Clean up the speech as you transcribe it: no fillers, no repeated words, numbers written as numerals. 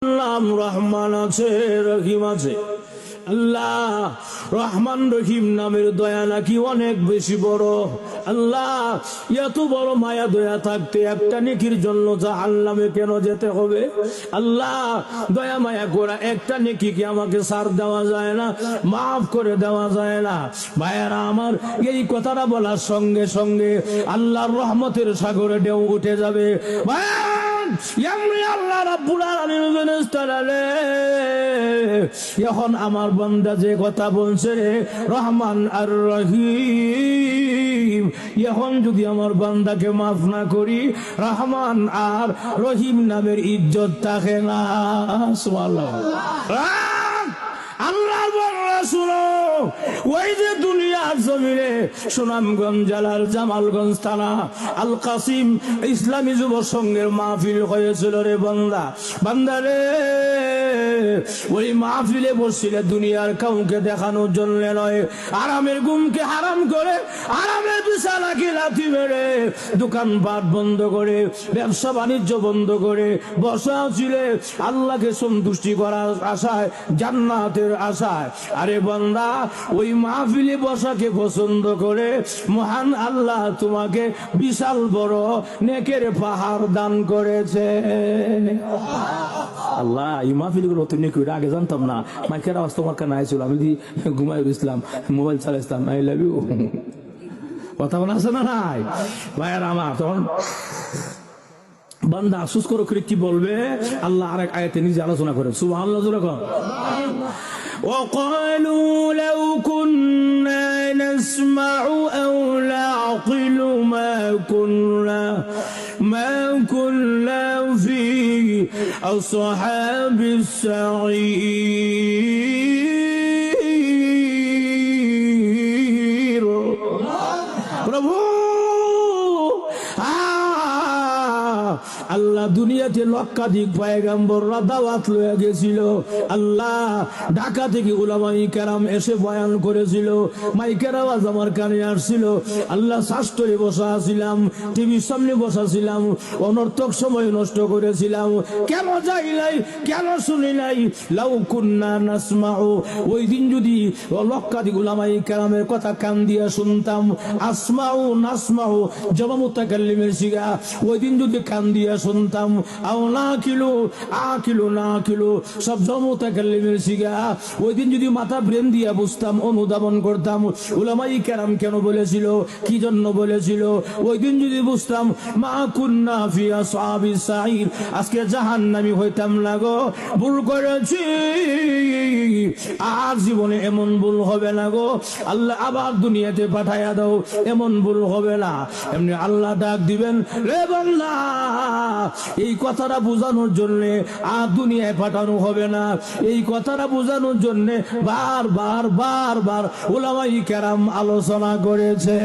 নাম রহমান আছে, রহিম আছে। আল্লাহ রহমান রহিম নামের দয়া নাকি অনেক বেশি বড়। আল্লাহ এত বড় মায়া দয়া থাকতে একটা নেকির জন্য জাহান্নামে কেন যেতে হবে? আল্লাহ দয়া মায়া করা একটা নেকি কি আমাকে ছাড় দেওয়া যায় না, মাফ করে দেওয়া যায় না? ভাইয়ারা আমার, এই কথাটা বলার সঙ্গে সঙ্গে আল্লাহর রহমতের সাগরে ঢেউ উঠে যাবে। আল্লাহ রাব্বুল আলামিন এখন আমার বান্দা যে কথা বলছে রে, রহমান আর রহিম, এখন যদি আমার বান্দাকে মাফ না করি, রহমান আর রহিম নামের ইজ্জত থাকে না। সুবহানাল্লাহ। আল্লাহ শুনো, ওই যে দুনিয়ার জমিনে সুনামগঞ্জ জেলার জামালগঞ্জ থানা আল কাসিম ইসলামী যুব সংঘের মাহফিল হয়েছিল রে বান্দা, বান্দা রে, ওই মাহফিলে বসছিলে দুনিয়ার কাউকে দেখানোর জন্য নয়। আরামের ঘুমকে হারাম করে, আরামের বিছানাকে লাথি মেরে, দোকানপাট বন্ধ করে, ব্যবসা বাণিজ্য বন্ধ করে বসা ছিলে আল্লাহকে সন্তুষ্টি করার আশায়, জান্নাতের আশায়। আরে বান্দা, ওই মাহফিলে বসাকে পছন্দ করে মহান আল্লাহ তোমাকে বিশাল বড় নেকের পাহাড় দান করেছে। আল্লাহ এই মাহফিল গুলো অত নেকি আগে জানতাম না। মাইকের আওয়াজ তোমার কানে আইছিল, আমি ঘুমাই ইসলাম, মোবাইল চালাইছিলাম। আই লাভ ইউ কথা বলা আছে না নাই ভাইয়ার আমার? তখন বান্দা আফসোস করে কি বলবে? আল্লাহ আরেক আয়াতে নিজে আলোচনা করেন, সুবহানাল্লাহ। وقالوا لو كنا نسمع أو نعقل ما كنا في أصحاب السعير প্রভু আল্লাহ দুনিয়াতে লক্ষাধিক পয়গম্বররা দাওয়াত লয়ে গেছিল। আল্লাহ ঢাকা থেকে উলামায়ে কেরাম এসে বয়ান করেছিল, মাইকের আওয়াজ আমার কানে আসছিল। আল্লাহ শাস্ত্রে বসা ছিলাম, টিভির সামনে বসা ছিলাম, অনর্থক সময় নষ্ট করেছিলাম। কেন যাই নাই, কেন শুনি নাই? লাউ কুন্না নাসমাউ, ওই দিন যদি লক্ষাধিক উলামায়ে কেরামের কথা কান দিয়া শুনতাম, আসমাউ নাসমাউ জবা মুতাকাল্লিমের সিগা, ওই দিন যদি কান দিয়া শুনতাম, আও না কিলো আকিলো না কিলো সব জমুতাকাল্লিমের সিগা, ওই দিন যদি মাথা ব্রেন দিয়া বুঝতাম, অনুধাবন করতাম উলামায়ে কেরাম কেন বলেছিল, কি জন্য বলেছিল, ওই দিন যদি বুঝতাম, মা কুন্না ফি আসহাবিস সাইর, আজকে জাহান্নামী হইতাম না গো। ভুল করেছি, আর জীবনে এমন ভুল হবে না গো। আল্লাহ আবার দুনিয়াতে পাঠাইয়া দাও, এমন ভুল হবে না। এমনি আল্লাহ ডাক দিবেন, রে বান্দা, এই কথাটা বোঝানোর জন্য আর দুনিয়ায় পাঠানো হবে না। এই কথাটা বোঝানোর জন্য বার বার উলামায়ে কেরাম আলোচনা করেছে।